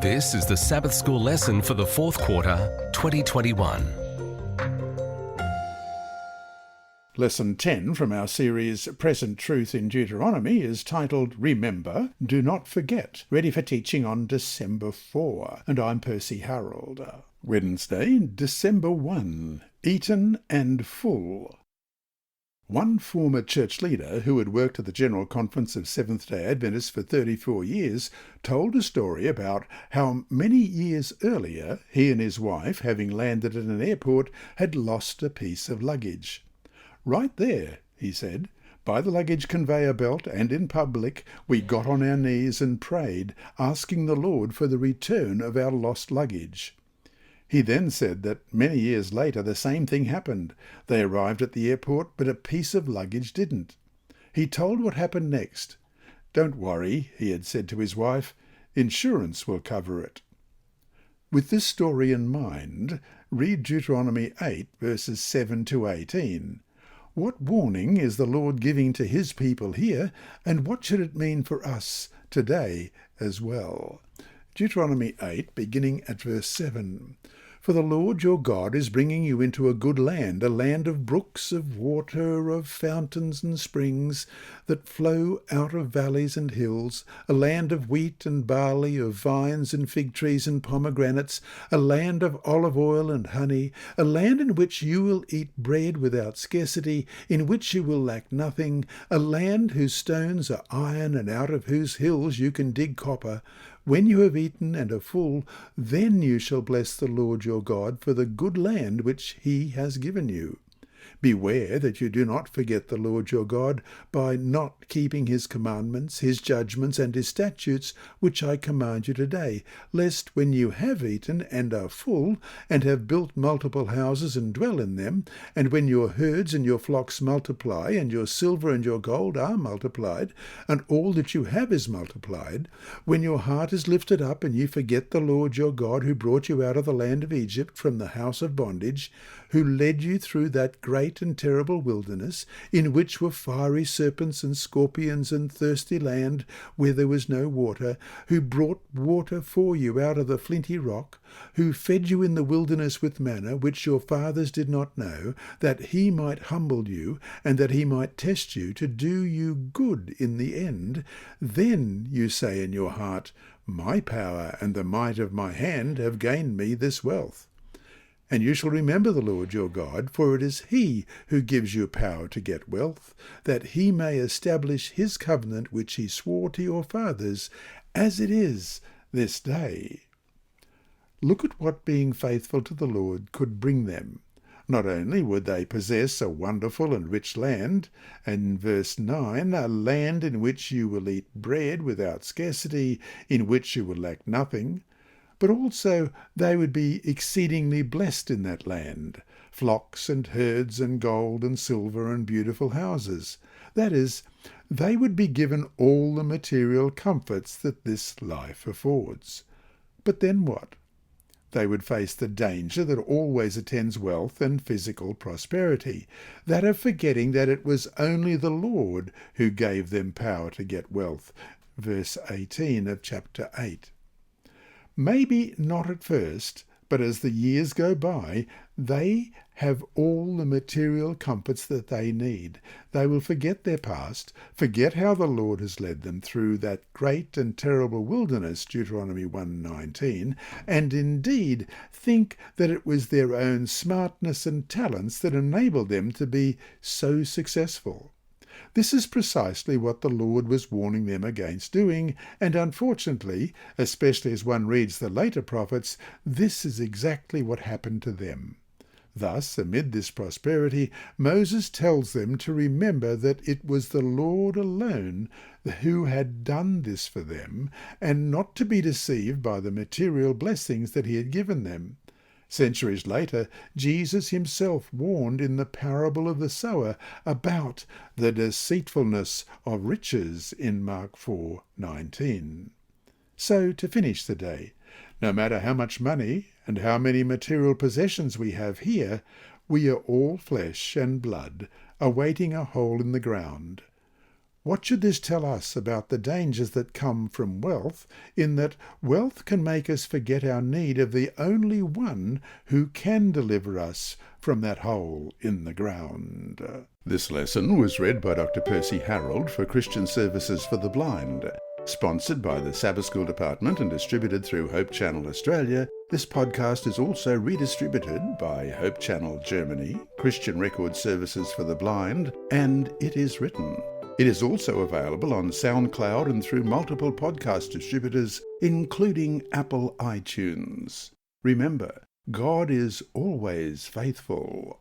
This is the Sabbath School lesson for the fourth quarter, 2021. Lesson 10 from our series Present Truth in Deuteronomy is titled Remember, Do Not Forget, ready for teaching on December 4, and I'm Percy Harrold. Wednesday, December 1, Eaten and Full. One former church leader who had worked at the General Conference of Seventh-day Adventists for 34 years told a story about how many years earlier he and his wife, having landed at an airport, had lost a piece of luggage. "Right there," he said, "by the luggage conveyor belt and in public, we got on our knees and prayed, asking the Lord for the return of our lost luggage." He then said that many years later the same thing happened. They arrived at the airport, but a piece of luggage didn't. He told what happened next. "Don't worry," he had said to his wife, "insurance will cover it." With this story in mind, read Deuteronomy 8, verses 7 to 18. What warning is the Lord giving to his people here, and what should it mean for us today as well? Deuteronomy 8, beginning at verse 7. "For the Lord your God is bringing you into a good land, a land of brooks of water, of fountains and springs that flow out of valleys and hills, a land of wheat and barley, of vines and fig trees and pomegranates, a land of olive oil and honey, a land in which you will eat bread without scarcity, in which you will lack nothing, a land whose stones are iron and out of whose hills you can dig copper. When you have eaten and are full, then you shall bless the Lord your God for the good land which he has given you. Beware that you do not forget the Lord your God by not keeping his commandments, his judgments, and his statutes, which I command you today, lest when you have eaten and are full, and have built multiple houses and dwell in them, and when your herds and your flocks multiply, and your silver and your gold are multiplied, and all that you have is multiplied, when your heart is lifted up, and you forget the Lord your God, who brought you out of the land of Egypt from the house of bondage, who led you through that great and terrible wilderness, in which were fiery serpents and scorpions and thirsty land where there was no water, who brought water for you out of the flinty rock, who fed you in the wilderness with manna, which your fathers did not know, that he might humble you, and that he might test you, to do you good in the end. Then you say in your heart, my power and the might of my hand have gained me this wealth. And you shall remember the Lord your God, for it is he who gives you power to get wealth, that he may establish his covenant which he swore to your fathers, as it is this day." Look at what being faithful to the Lord could bring them. Not only would they possess a wonderful and rich land, and verse 9, a land in which you will eat bread without scarcity, in which you will lack nothing, but also they would be exceedingly blessed in that land, flocks and herds and gold and silver and beautiful houses. That is, they would be given all the material comforts that this life affords. But then what? They would face the danger that always attends wealth and physical prosperity, that of forgetting that it was only the Lord who gave them power to get wealth. Verse 18 of chapter 8. Maybe not at first, but as the years go by, they have all the material comforts that they need. They will forget their past, forget how the Lord has led them through that great and terrible wilderness, Deuteronomy 1:19, and indeed think that it was their own smartness and talents that enabled them to be so successful. This is precisely what the Lord was warning them against doing, and unfortunately, especially as one reads the later prophets, this is exactly what happened to them. Thus, amid this prosperity, Moses tells them to remember that it was the Lord alone who had done this for them, and not to be deceived by the material blessings that he had given them. Centuries later, Jesus himself warned in the parable of the sower about the deceitfulness of riches in Mark 4:19. So, to finish the day, no matter how much money and how many material possessions we have here, we are all flesh and blood, awaiting a hole in the ground. What should this tell us about the dangers that come from wealth, in that wealth can make us forget our need of the only one who can deliver us from that hole in the ground? This lesson was read by Dr. Percy Harrold for Christian Services for the Blind. Sponsored by the Sabbath School Department and distributed through Hope Channel Australia, this podcast is also redistributed by Hope Channel Germany, Christian Record Services for the Blind, and It Is Written. It is also available on SoundCloud and through multiple podcast distributors, including Apple iTunes. Remember, God is always faithful.